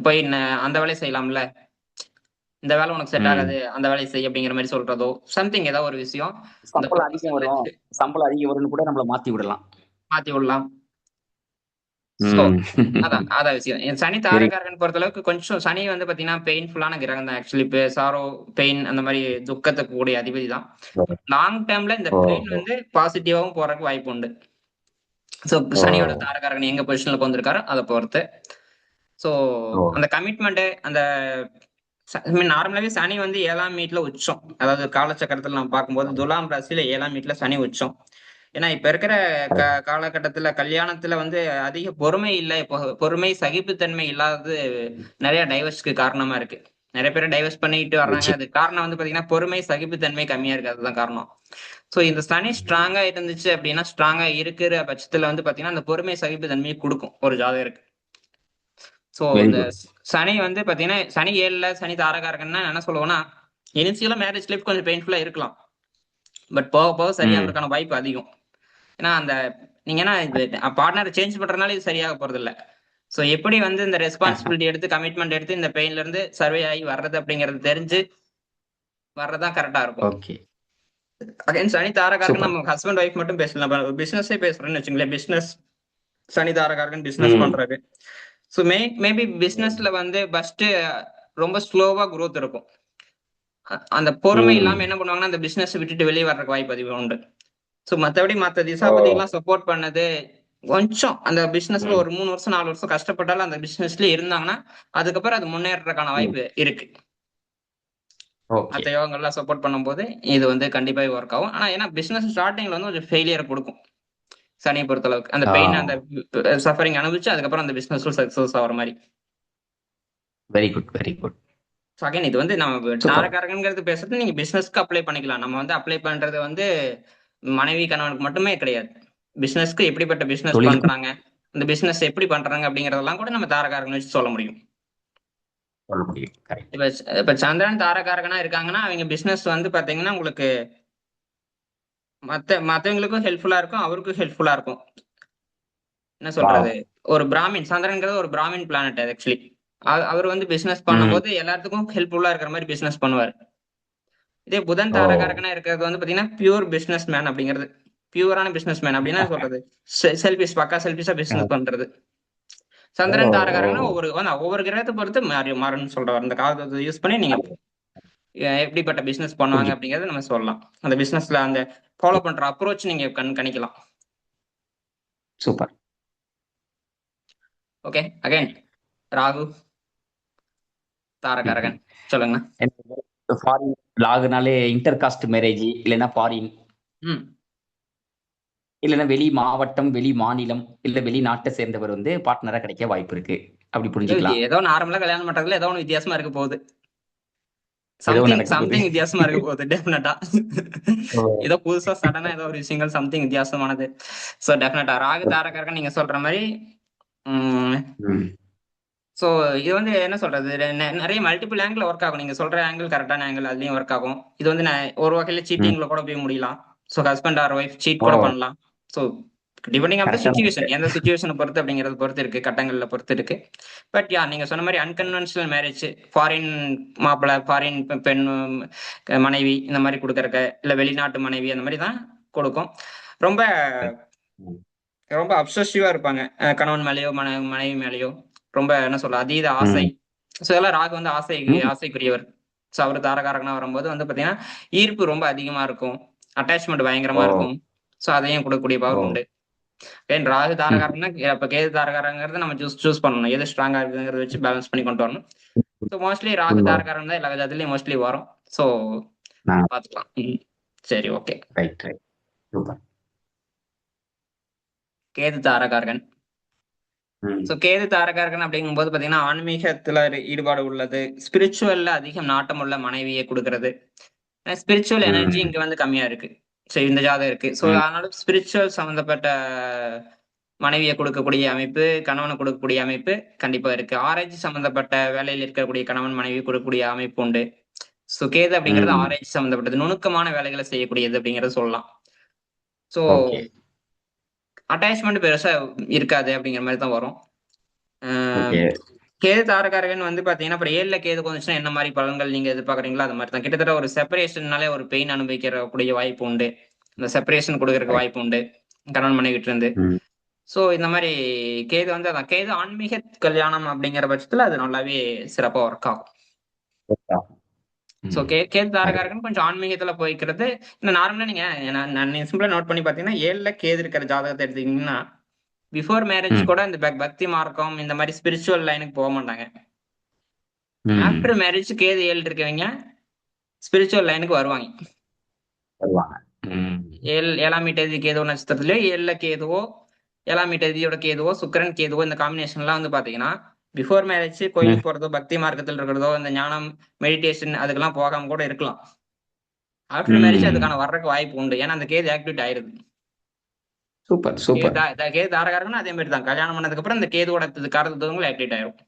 போய் அந்த வேலையை செய்யலாம்ல, இந்த வேலை உனக்கு செட் ஆகாது, ம். அந்த வேலையை செய் அப்படிங்கிற மாதிரி சொல்றதோ சம்திங், ஏதாவது ஒரு விஷயம் இந்த சம்பளம் அதிகம் ப்ரொபோசல்ல வரும். சம்பளம் அதிகம் வரும்னு கூட நம்மள மாத்தி விடலாம். மாத்தி விடலாம். சோ ம். அதான் விஷயம். சனி வெரி. தாரகாரகன் பொறுத்த அளவுக்கு கொஞ்சம் சனி வந்து பாத்தீங்கன்னா பெயின்ஃபுல்லான கிரகம் தான் ஆக்சுவலி. சாரோ, பெயின், அந்த மாதிரி துக்கத்துக்கு கூடிய அதிபதி தான். லாங் டேர்ம்ல இந்த ஓ பெயின் ஓ வந்து பாசிட்டிவாவும் போறதுக்கு வாய்ப்பு உண்டு. சோ ஓ சனியோட தாரகாரகன் எங்க பொசிஷன்ல வந்திருக்காரோ அதை பொறுத்து. சோ ஓ. அந்த கமிட்மெண்ட், அந்த நார்மலாவே சனி வந்து 7ஆம் வீட்டுல உச்சம். அதாவது காலச்சக்கரத்துல நம்ம பார்க்கும்போது துலாம் ராசியில 7ஆம் வீட்டுல சனி உச்சம். ஏன்னா இப்ப இருக்கிற காலகட்டத்துல கல்யாணத்துல வந்து அதிக பொறுமை இல்லை. இப்போ பொறுமை சகிப்புத்தன்மை இல்லாதது நிறைய டைவர்ஸ்க்கு காரணமா இருக்கு. நிறைய பேர் டைவர்ஸ் பண்ணிட்டு வர்றாங்க. நிச்சயம். அது காரணம் வந்து பாத்தீங்கன்னா பொறுமை சகிப்புத்தன்மை கம்மியா இருக்கிறதுதான் காரணம். சோ இந்த சனி ஸ்ட்ராங்கா இருந்துச்சு அப்படின்னா, ஸ்ட்ராங்கா இருக்கிற பட்சத்துல வந்து பாத்தீங்கன்னா அந்த பொறுமை சகிப்புத்தன்மையை கொடுக்கும் ஒரு ஜாதகருக்கு. சோ வெரி இந்த குட். சனி வந்து பாத்தீங்கன்னா, சனி 7ல சனி தாரகாரகன்னா என்ன சொல்லுவோம்னா, இனிஷியலா மேரேஜ் லைஃப் கொஞ்சம் பெயின்ஃபுல்லா இருக்கலாம். பட் போக போக ம். சரியாகிறதுக்கான வாய்ப்பு அதிகம். ஏன்னா அந்த நீங்க ஏன்னா பார்ட்னர் சேஞ்ச் பண்றதுனால இது சரியாக போறது இல்ல. சோ எப்படி வந்து இந்த ரெஸ்பான்சிபிலிட்டி எடுத்து கமிட்மெண்ட் எடுத்து இந்த பெயின்ல இருந்து சர்வே ஆகி வர்றது அப்படிங்கறது தெரிஞ்சு வர்றதுதான் கரெக்டா இருக்கும். ஓகே. அகைன் சனி தாரகாரகன் சூப்பர். நம்ம ஹஸ்பண்ட் ஒய்ஃப் மட்டும் பேசலாம். பிசினஸே பேசுறேன்னு வச்சுங்களேன். பிசினஸ் சனி தாரகாரகன் பிசினஸ் ம். பண்றாரு. சோ மேபி பிசினஸ்ல வந்து ஃபர்ஸ்ட் ரொம்ப ஸ்லோவா growth இருக்கும். அந்த பொறுமை ம். இல்லாம என்ன பண்ணுவாங்கன்னா அந்த பிசினஸ் விட்டுட்டு வெளியே வர்றதுக்கு வாய்ப்பு அதிகம் உண்டு. சோ மத்தபடி மத்த ஓ. திசாபதிகள்லாம் சப்போர்ட் பண்ணது கொஞ்சம் அந்த பிசினஸ்ல ம். ஒரு 3 வருஷம் 4 வருஷம் கஷ்டப்பட்டாலும் அந்த பிசினஸ்ல இருந்தாங்கன்னா அதுக்கப்புறம் அது முன்னேறதுக்கான ம். வாய்ப்பு இருக்கு. ஓகே. மத்த யோகங்கள்லாம் சப்போர்ட் பண்ணும்போது இது வந்து கண்டிப்பாக ஒர்க் ஆகும். ஆனா ஏன்னா பிசினஸ் ஸ்டார்டிங்ல வந்து கொஞ்சம் ஃபெயிலியர் கொடுக்கும். சனியை பொறுத்த அளவுக்கு அந்த ஆ. பெயின் அந்த சஃபரிங் அனுபவிச்சு அதுக்கப்புறம் அந்த பிசினஸ்ல சக்சஸ் ஆகிற மாதிரி. Very good, very good. Again இது வந்து நம்ம சூப்பர். தாரகாரகங்கிறது பேசுறது நீங்க பிசினஸ்க்கு அப்ளை பண்ணிக்கலாம். நம்ம வந்து அப்ளை பண்றது வந்து மனைவி கணவனுக்கு மட்டுமே கிடையாது. பிசினஸ்க்கு எப்படிப்பட்ட பிசினஸ் தொழிலுக்கும் பண்றாங்க, அந்த பிசினஸ் எப்படி பண்றாங்க அப்படிங்கறதெல்லாம் கூட நம்ம தாரகாரகன் வச்சு சொல்ல முடியும். சொல்ல முடியும். கரெக்ட். இப்ப இப்ப சந்திரன் தாரகாரகனா இருக்காங்கன்னா அவங்க பிசினஸ் வந்து பாத்தீங்கன்னா உங்களுக்கு மத்தவங்களுக்கும் ஹெல்ப்ஃபுல்லா இருக்கும், அவருக்கும் ஹெல்ப்ஃபுல்லா இருக்கும். என்ன வாவ்! சொல்றது, ஒரு பிராமின் சந்திரன்ங்கிறது ஒரு பிராமின் பிளானட் அது ஆக்சுவலி. அவர் வந்து பிசினஸ் ம். பண்ணும்போது எல்லாத்துக்கும் ஹெல்ப்ஃபுல்லா இருக்கிற மாதிரி பிசினஸ் பண்ணுவாரு. இதே புதன் ஓ. தாரகாரகனா இருக்கிறது வந்து பாத்தீங்கன்னா பியூர் பிசினஸ் மேன் அப்படிங்கிறது. பியூரான பிசினஸ் மேன் அப்படின்னா சொல்றது செல்பிஷ் பக்கா செல்பிஷா பிசினஸ் பண்றது. ஓ. சந்திரன் ஓ. தாரகாரகனா ஒவ்வொரு கிரகத்தை பொறுத்து மாறும்னு சொல்றாரு. அந்த காலத்தை யூஸ் பண்ணி நீங்க எப்படிப்பட்ட பிசினஸ் பண்ணுவாங்க புரிஞ்சுது. அப்படிங்கறத நம்ம சொல்லலாம். அந்த பிசினஸ்ல அந்த ஃபாலோ பண்ற அப்ரோச் நீங்க கணிக்கலாம். சூப்பர். ஓகே அகைன் ராகு தாரகாரகன் சொல்லுங்க. ஃபாரின் லாகுனாலே இன்டர் காஸ்ட் மேரேஜ் இல்லைன்னா ஃபாரின் ம் இல்லைன்னா வெளி மாவட்டம், வெளி மாநிலம், இல்ல வெளிநாட்டை சேர்ந்தவர் வந்து பார்ட்னரா கிடைக்க வாய்ப்பு இருக்கு. அப்படி புரிஞ்சுக்கலாம். ஏதோ நார்மலா கல்யாணம் பண்றதுல ஏதோ ஒன்று வித்தியாசமா இருக்க போகுது. ஏதோ சம்திங் நடக்க போகுது. சம்திங் வித்தியாசமா இருக்க போகுது டெஃபினட்டா. ஓ. ஏதோ புதுசா சடனா ஏதோ ஒரு விஷயங்கள் சம்திங் வித்தியாசமானது. சோ டெஃபினட்டா ராகு தாரகாரகன் நீங்க சொல்ற மாதிரி. ம். சோ இது வந்து என்ன சொல்றது, நிறைய மல்டிபிள் ஆங்கிள் ஒர்க் ஆகும். நீங்க சொல்ற ஆங்கிள் கரெக்டான ஆங்கிள், அதுலயும் ஒர்க் ஆகும். இது வந்து ஒரு வகையில ம். சீட்டிங்ல கூட போய் முடியலாம். So husband or wife cheat ஓ. கூட பண்ணலாம். சோ டிபெண்டிங் ஆஃப் த கரெக்டான சிச்சுவேஷன், எந்த சிச்சுவேஷனை பொறுத்து அப்படிங்கறத பொறுத்து இருக்கு, கட்டங்கள்ல பொறுத்து இருக்கு. பட் யா நீங்க சொன்ன மாதிரி அன்கன்வென்ஷனல் மேரேஜ், ஃபாரின் மாப்பிள்ளை, ஃபாரின் பெண் மனைவி இந்த மாதிரி கொடுக்கறக்க, இல்ல வெளிநாட்டு மனைவி அந்த மாதிரி தான் கொடுக்கும். ரொம்ப ம். ரொம்ப அப்சசிவா இருப்பாங்க கணவன் மேலயோ மனைவி மேலயோ. ரொம்ப என்ன சொல்ல அதீத ஆசை. ம். சோ இதெல்லாம் ராகு வந்து ம். ஆசைக்குரியவர். சோ அவர் தாரகாரகனா வரும்போது வந்து பாத்தீங்கன்னா ஈர்ப்பு ரொம்ப அதிகமா இருக்கும், அட்டாச்மெண்ட் பயங்கரமா ஓ. இருக்கும். சோ அதையும் கொடுக்கக்கூடிய ஓ. பவர் உண்டு. ஏன் ராகு ம். தாரகாரன்னா இப்ப கேது தாரகாரங்கிறது நம்ம சூஸ் பண்ணணும், எது ஸ்ட்ராங்கா இருக்குங்கிறத வச்சு பேலன்ஸ் பண்ணி கொண்டு வரணும். ஸோ மோஸ்ட்லி ராகு உண்மை. தாரகாரன் தான் எல்லா விதத்துலயும் மோஸ்ட்லி வரும். So ah. பாத்துக்கலாம். சரி okay. Right, right. Super. Ketu தாரகாரகன். ம். ஸோ கேது தாரகாரகன் அப்படிங்கும்போது பாத்தீங்கன்னா ஆன்மீகத்துல ஈடுபாடு உள்ளது, ஸ்பிரிச்சுவல்ல அதிகம் நாட்டம் உள்ள மனைவியை கொடுக்கறது. ஸ்பிரிச்சுவல் எனர்ஜி ம். இங்க வந்து கம்மியா இருக்கு. ஸோ இந்த ஜாதகம் இருக்கு. ஸோ ம். அதனால ஸ்பிரிச்சுவல் சம்பந்தப்பட்ட மனைவியை கொடுக்கக்கூடிய அமைப்பு, கணவனை கொடுக்கக்கூடிய அமைப்பு கண்டிப்பா இருக்கு. ஆராய்ச்சி சம்பந்தப்பட்ட வேலையில் இருக்கக்கூடிய கணவன் மனைவி கொடுக்கக்கூடிய அமைப்பு உண்டு. சோ கேது அப்படிங்கிறது ம். ஆராய்ச்சி சம்பந்தப்பட்டது, நுணுக்கமான வேலைகளை செய்யக்கூடியது அப்படிங்கறத சொல்லலாம். So okay. அட்டாச்மெண்ட் பெருசா இருக்காது அப்படிங்கிற மாதிரி தான் வரும். ஓகே. கேது தாரகாரகன் வந்து பாத்தீங்கன்னா அப்புறம் 7ல கேது வந்துச்சுன்னா என்ன மாதிரி பலன்கள் நீங்க எதிர்பார்க்கறீங்களோ அது மாதிரி தான். கிட்டத்தட்ட ஒரு செப்பரேஷன்னாலே ஒரு பெயின் அனுபவிக்கிற கூடிய வாய்ப்பு உண்டு. இந்த செப்பரேஷன் கொடுக்கறதுக்கு ரைட். வாய்ப்பு உண்டு கணவன் மனைவி கிட்ட இருந்து. ம். சோ இந்த மாதிரி கேது வந்து அதான் கேது ஆன்மீக கல்யாணம் அப்படிங்கிற பட்சத்துல அது நல்லாவே சிறப்பா ஒர்க் ஆகும். சோ ம். கேது தாரகாரகன் கொஞ்சம் ஆன்மீகத்துல போய்க்கிறது. இந்த நார்மலா நீங்க நான் சிம்பிளா நோட் பண்ணி பாத்தீங்கன்னா 7ல கேது இருக்கிற ஜாதகத்தை எடுத்தீங்கன்னா பிஃபோர் மேரேஜ் ம். கூட இந்த பக்தி மார்க்கம் இந்த மாதிரி ஸ்பிரிச்சுவல் லைனுக்கு போக மாட்டாங்க. ம். ஆஃப்டர் மேரேஜ் கேது 7 இருக்கவங்க ஸ்பிரிச்சுவல் லைனுக்கு வருவாங்க. வருவாங்க. ம். 7ஆம் தேதி கேதுவோ நட்சத்திரத்திலயோ 7ல கேதுவோ 7ஆம் தேதியோட கேதுவோ சுக்கிரன் கேதுவோ இந்த காம்பினேஷன்லாம் வந்து பாத்தீங்கன்னா பிஃபோர் மேரேஜ் ம். கோயிலுக்கு போறதோ பக்தி மார்க்கத்தில் இருக்கிறதோ இந்த ஞானம் மெடிடேஷன் அதுக்கெல்லாம் போகாம கூட இருக்கலாம். ஆஃப்டர் மேரேஜ் ம். அதுக்கான வர்றதுக்கு வாய்ப்பு உண்டு. ஏன்னா அந்த கேது ஆக்டிவேட் ஆயிருது. Super, super. கேது தாரகாரகன்னா அதே மாதிரி தான். கல்யாணம் பண்ணதுக்கு அப்புறம் இந்த கேதுவோட காரகத்துவங்கள் ஆக்டிவேட் ஆயிரும்.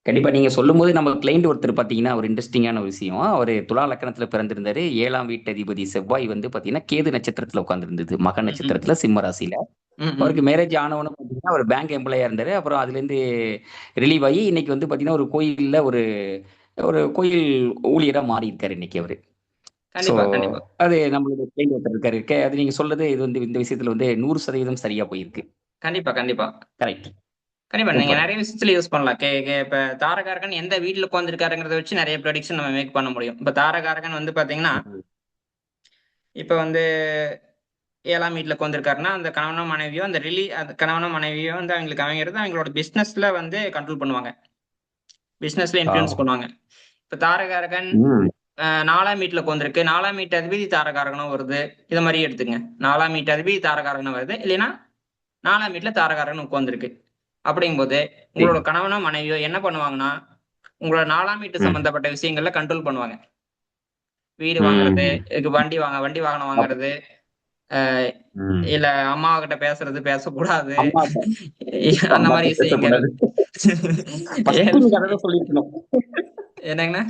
கண்டிப்பா நீங்க சொல்லும்போது நம்ம கிளைண்ட் ஒருத்தர் பாத்தீங்கன்னா ஒரு இன்ட்ரெஸ்டிங்கான ஒரு விஷயம். அவரு துலா லக்னத்துல பிறந்திருந்தாரு. 7ஆம் வீட்டு அதிபதி செவ்வாய் வந்து பாத்தீங்கன்னா கேது நட்சத்திரத்துல உட்கார்ந்திருந்தது. மக ம், ம், நட்சத்திரத்துல சிம்ம ராசியில. ம், ம். அவருக்கு மேரேஜ் ஆனவனும் பாத்தீங்கன்னா ஒரு பேங்க் எம்ப்ளாயா இருந்தாரு. அப்புறம் அதுலேருந்து ரிலீவ் ஆகி இன்னைக்கு வந்து பாத்தீங்கன்னா ஒரு கோயில்ல ஒரு ஒரு கோயில் ஊழியரா மாறி இருக்காரு இன்னைக்கு அவரு. ஸோ கண்டிப்பா, கண்டிப்பா. அது நம்மளுடைய கிளைண்ட் ஒருத்தர் இருக்காரு. அது நீங்க சொல்றது இது வந்து இந்த விஷயத்துல வந்து 100% சரியா போயிருக்கு. கண்டிப்பா, கண்டிப்பா. கரெக்ட். கண்டிப்பா. நீங்க சூப்பர். நெறைய விஷயத்துல யூஸ் பண்ணலாம். கே கே இப்ப தாரகாரகன் எந்த வீட்ல உட்கார்ந்திருக்காருங்கிறத வச்சு நெறைய ப்ரெடிக்ஷன் நம்ம மேக் பண்ண முடியும். இப்ப தாரகாரகன் வந்து பாத்தீங்கன்னா, ம். இப்ப வந்து 7ஆம் வீட்ல உட்கார்ந்திருக்காருன்னா, அந்த கணவனோ, மனைவியோ அந்த கணவனோ, மனைவியோ வந்து அவங்களுக்கு அமையறது அவங்களோட பிசினஸ்ல வந்து கண்ட்ரோல் பண்ணுவாங்க. பிசினஸ்ல இன்ஃப்ளூயன்ஸ் வாவ். பண்ணுவாங்க. இப்ப தாரகாரகன் ம். 4ஆம் வீட்ல உட்கார்ந்திருக்கு. 4ஆம் வீட்டு அதிபதி தாரகாரகனும் வருது. இத மாரி எடுத்துக்கங்க. 4ஆம் வீட்டு அதிபதி தாரகாரகனும் வருது. இல்லைன்னா 4ஆம் வீட்ல தாரகாரகன் உட்கார்ந்திருக்கு. அப்படிங்கும்போது, சரி. உங்களோட கணவனோ, மனைவியோ என்ன பண்ணுவாங்கன்னா, உங்களோட 4ஆம் வீட்டு ம். சம்பந்தப்பட்ட விஷயங்கள்ல கண்ட்ரோல் பண்ணுவாங்க. வீடு வாங்குறது, ம். இதுக்கு வண்டி வாகனம் அப் வாங்குறது, அ ம். இல்ல அம்மாகிட்ட பேசுறது, பேசக்கூடாது. அம்மாட்ட அந்த மாரி அம்மாட்ட விஷயங்கள். பேசக்கூடாது. ஃபர்ஸ்ட் ஏன் நீங்க அததான் சொல்லியிருக்கணும். என்னங்கண்ணா?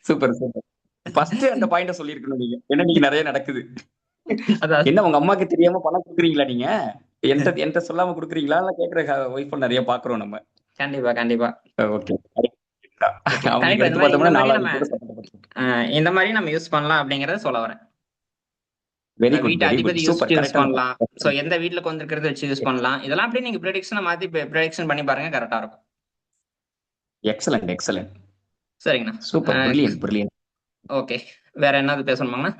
Super, super. ஃபர்ஸ்ட் அந்த பாயிண்ட்ட சொல்லியிருக்கணும் நீங்க. ஏன்னா இன்னைக்கு நெறைய நடக்குது. அதான் என்ன உங்க அம்மாக்கு தெரியாம பணம் குடுக்குறீங்களா நீங்க? என்ட்ட என்ட்ட சொல்லாம குடுக்குறீங்களா? இல்ல கேட்கிற ஒய்ஃப நெறைய பார்க்குறோம் நம்ம. கண்டிப்பா, கண்டிப்பா. ஓகே. ஓகே. அவங்களுக்கு கண்டிப்பா. எடுத்து பார்த்தோம்னா இந்த மாரி 4ஆம் நம்ம வீட்டோட சம்மந்தப்பட்டது. அ இந்த மாரி நம்ம யூஸ் பண்ணலாம் அப்படிங்கிறத சொல்ல வரேன். வெரி குட், வீட்டு வெரி குட். அதிபதி சூப்பர். யூஸ் கரெக்ட்டான பண்ணலாம். So point. எந்த வீட்ல உட்கார்ந்திருக்கிறத வச்சு யூஸ் பண்ணலாம். இதெல்லாம் அப்படியே நீங்க ப்ரெடிக்ஷன மாத்தி ப்ரெடிக்ஷன் பண்ணி பாருங்க கரெக்ட்டா இருக்கும். Excellent, excellent. சரிங்கண்ணா. Super. Uh brilliant, brilliant. Okay. வேற என்னாவது பேசணுமாங்கண்ணா?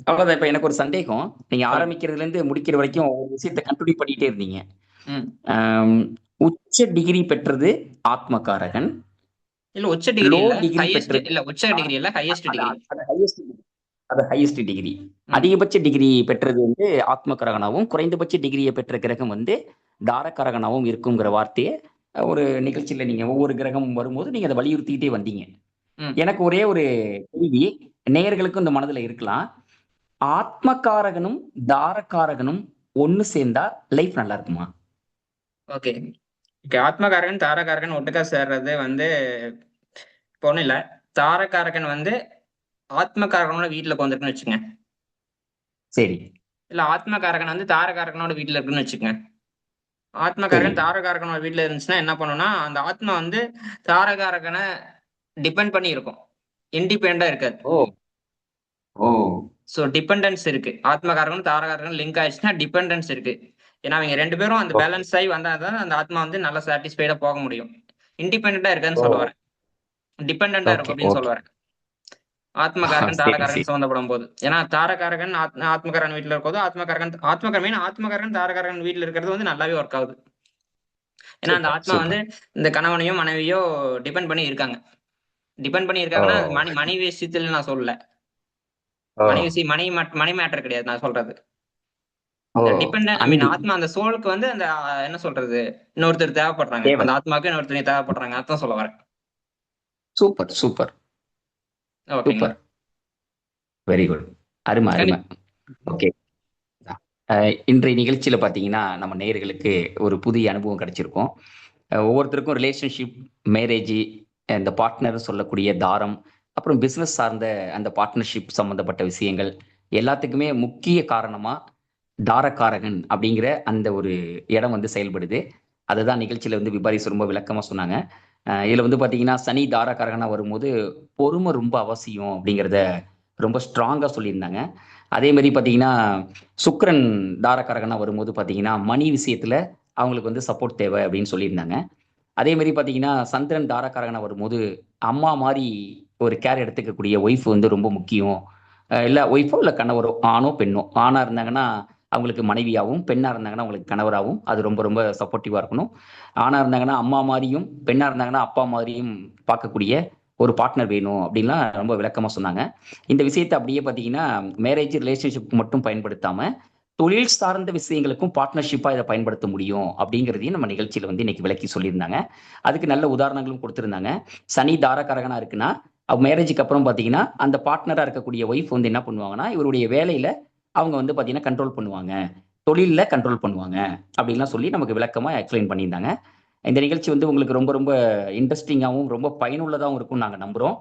அவ்வளவுதான். இப்ப எனக்கு ஒரு சந்தேகம். நீங்க சொல்லுங்க. ஆரம்பிக்கிறதுலேருந்து முடிக்கிற வரைக்கும் ஒரு விஷயத்த கன்டின்யூ பண்ணிட்டே இருந்தீங்க. ம். அம் உச்ச டிகிரி பெற்றது ஆத்மகாரகன். இல்ல உச்ச டிகிரி லோ இல்ல. டிகிரி ஹையஸ்ட் பெற்றது இல்ல உச்ச டிகிரி இல்ல. ஹையஸ்ட் அது டிகிரி. அது ஹையஸ்ட் டிகிரி. அது ஹையஸ்ட் டிகிரி. ம். அதிகபட்ச டிகிரி பெற்றது வந்து ஆத்மகாரகனாவும், குறைந்தபட்ச டிகிரிய பெற்ற கிரகம் வந்து தாரகாரகனாவும் இருக்குங்கிற வார்த்தைய ஒரு நிகழ்ச்சியில நீங்க ஒவ்வொரு கிரகம் வரும்போது நீங்க அத வலியுறுத்திக்கிட்டே வந்தீங்க. ம். எனக்கு ஒரே ஒரு கேள்வி, நேயர்களுக்கும் இந்த மனதுல இருக்கலாம். ஆத்மகாரகனும், தாரகாரகனும் ஒண்ணு சேர்ந்தா லைஃப் நல்லா இருக்குமா? ஓகே. ஓகே. ஆத்மகாரகன், தாரகாரகன் ஒட்டுக்கா சேர்றது வந்து இப்ப ஒண்ணும் இல்ல. தாரகாரகன் வந்து ஆத்மகாரகனோட வீட்ல உட்கார்ந்திருக்குன்னு வச்சுக்கங்க. சரி, இல்ல ஆத்மகாரகன் வந்து தாரகாரகனோட வீட்ல இருக்குன்னு வச்சுக்கங்க. சரி. ஆத்மகாரகன் தாரகாரகனோட வீட்ல இருந்துச்சுன்னா என்ன பண்ணும்னா, அந்த ஆத்மா வந்து தாரகாரகன டிபெண்ட் பண்ணி இருக்கும். இண்டிபெண்டன்ட்டா இருக்காது. ஓ! ஓ! சோ டிபெண்டன்ஸ் இருக்கு. ஆத்மகாரகனும், தாரகாரகனும் லிங்க் ஆயிடுச்சுன்னா டிபெண்டன்ஸ் இருக்கு. ஏன்னா அவிங்க 2 பேரும் அந்த ஓகே. பேலன்ஸ் ஆயி வந்தா தான் அந்த ஆத்மா வந்து நல்லா சாட்டிஸ்ஃபைடா போக முடியும். இண்டிபெண்டன்ட்டா இருக்காதுன்னு ஓ! சொல்ல வரேன். டிபெண்டன்ட்டா இருக்கும் ஓகே, அப்படின்னு சொல்ல ஓகே. வரேன். ஆத்மகாரகன், சரி, தாரகாரகன் சரி. சம்மந்தப்படும்போது. ஏன்னா தாரகாரகன் ஆத்மகாரகன் வீட்ல இருக்கும்போது, ஆத்மகாரகன் தாரகாரகன் வீட்ல இருக்கிறது வந்து நல்லாவே ஒர்க் ஆகுது. ஏன்னா அந்த சூப்பர், ஆத்மா வந்து சூப்பர். இந்த கணவனையோ, மனைவியோ டிபெண்ட் பண்ணி இருக்காங்க. டிபெண்ட் பண்ணி ஓ! இருக்காங்கன்னா, அது மனைவி விஷயத்துல நான் சொல்லல. ஓ! மணி மேட்டர் கிடையாது நான் சொல்றது. ஓ! இந்த டிபெண்டன்ட் ஐ மீன் அன்பு ஆத்மா அந்த சோலுக்கு வந்து அந்த என்ன சொல்றது? இன்னொருத்தர் தேவைப்படுறாங்க. தேவை. அந்த ஆத்மாவுக்கு இன்னொருத்தர் தேவைப்படுறாங்க. அதான் சொல்ல வரேன். சூப்பர், சூப்பர், ஓகேங்களா? சூப்பர். Very good. அரும, அரும. கண்டிப் ஓகே. அ இன்றைய நிகழ்ச்சியில பார்த்தீங்கன்னா, நம்ம நேயர்களுக்கு ஒரு புதிய அனுபவம் கிடைச்சிருக்கும். ஒவ்வொருத்தருக்கும் ரிலேஷன்ஷிப், மேரேஜு, இந்த பார்ட்னர் சொல்லக்கூடிய தாரம், அப்புறம் பிசினஸ் சார்ந்த அந்த பார்ட்னர்ஷிப் சம்மந்தப்பட்ட விஷயங்கள், எல்லாத்துக்குமே முக்கிய காரணமா தாரகாரகன் அப்படிங்கிற அந்த ஒரு இடம் வந்து செயல்படுது. அதுதான் நிகழ்ச்சியில வந்து விபாரிஸ் ரொம்ப விளக்கமா சொன்னாங்க. இதுல வந்து பார்த்தீங்கன்னா, சனி தாரகாரகனா வரும்போது, பொறுமை ரொம்ப அவசியம் அப்படிங்கிறத ரொம்ப ஸ்ட்ராங்கா சொல்லியிருந்தாங்க. அதே மாரி பார்த்தீங்கன்னா, சுக்கிரன் தாரகாரகனா வரும்போது பார்த்தீங்கன்னா, மணி விஷயத்துல அவங்களுக்கு வந்து சப்போர்ட் தேவை அப்படின்னு சொல்லியிருந்தாங்க. அதே மாரி பார்த்தீங்கன்னா, சந்திரன் தாரகாரகனா வரும்போது, அம்மா மாரி ஒரு கேர் எடுத்துக்கக்கூடிய ஒய்ஃப் வந்து ரொம்ப முக்கியம். இல்ல ஒய்ஃபோ இல்ல கணவரோ, ஆணோ, பெண்ணோ. ஆணா இருந்தாங்கன்னா, அவங்களுக்கு மனைவியாவும், பெண்ணா இருந்தாங்கன்னா அவங்களுக்கு கணவராவும், அது ரொம்ப ரொம்ப சப்போர்ட்டிவா இருக்கணும். ஆணா இருந்தாங்கன்னா, அம்மா மாரியும், பெண்ணா இருந்தாங்கன்னா, அப்பா மாரியும் பார்க்கக்கூடிய ஒரு பார்ட்னர் வேணும் அப்படின்லாம் ரொம்ப விளக்கமா சொன்னாங்க. இந்த விஷயத்த அப்படியே பார்த்தீங்கன்னா, மேரேஜ் ரிலேஷன்ஷிப்க்கு மட்டும் பயன்படுத்தாம, தொழில் சார்ந்த விஷயங்களுக்கும் பார்ட்னர்ஷிப்பா இத பயன்படுத்த முடியும் அப்படிங்கிறதையும் நம்ம நிகழ்ச்சியில வந்து இன்னைக்கு விளக்கி சொல்லியிருந்தாங்க. அதுக்கு நல்ல உதாரணங்களும் குடுத்திருந்தாங்க. சனி தாரகாரகனா இருக்குன்னா, மேரேஜ்க்கு அப்புறம் பார்த்தீங்கன்னா, அந்த பார்ட்னரா இருக்கக்கூடிய ஒய்ஃப் வந்து என்ன பண்ணுவாங்கன்னா, இவருடைய வேலையில அவங்க வந்து பார்த்தீங்கன்னா கண்ட்ரோல் பண்ணுவாங்க. தொழில்ல கண்ட்ரோல் பண்ணுவாங்க. அப்படின்லாம் சொல்லி நமக்கு விளக்கமா எக்ஸ்பிளைன் பண்ணியிருந்தாங்க. இந்த நிகழ்ச்சி வந்து உங்களுக்கு ரொம்ப ரொம்ப இன்ட்ரெஸ்டிங்காகவும் ரொம்ப பயனுள்ளதாகவும் இருக்கும்னு நாங்கள் நம்புகிறோம்.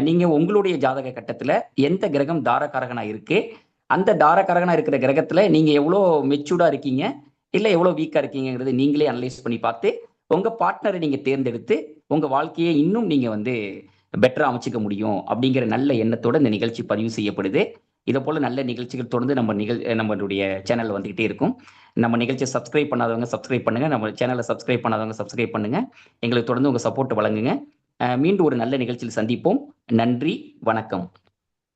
நீங்க உங்களுடைய ஜாதக கட்டத்துல எந்த கிரகம் தாரகாரகனா இருக்கு, அந்த தாரகாரகனா இருக்கிற கிரகத்துல நீங்க எவ்வளோ மெச்சூர்டா இருக்கீங்க, இல்ல எவ்வளோ வீக்கா இருக்கீங்கிறது நீங்களே அனலைஸ் பண்ணி பார்த்து உங்க பார்ட்னரை நீங்க தேர்ந்தெடுத்து உங்க வாழ்க்கையை இன்னும் நீங்க வந்து பெட்டரா அமைச்சுக்க முடியும் அப்படிங்கிற நல்ல எண்ணத்தோட இந்த நிகழ்ச்சி பதிவு செய்யப்படுது. இதை போல நல்ல நிகழ்ச்சிகள் தொடர்ந்து நம்மளுடைய சேனல் வந்துகிட்டே இருக்கும். நம்ம நிகழ்ச்சியை சப்ஸ்கிரைப் பண்ணாதவங்க சப்ஸ்கிரைப் பண்ணுங்க, நம்ம சேனலை சப்ஸ்கிரைப் பண்ணாதவங்க சப்ஸ்கிரைப் பண்ணுங்க. எங்களுக்கு தொடர்ந்து உங்க சப்போர்ட் வழங்குங்க. மீண்டும் ஒரு நல்ல நிகழ்ச்சியில் சந்திப்போம். நன்றி, வணக்கம்.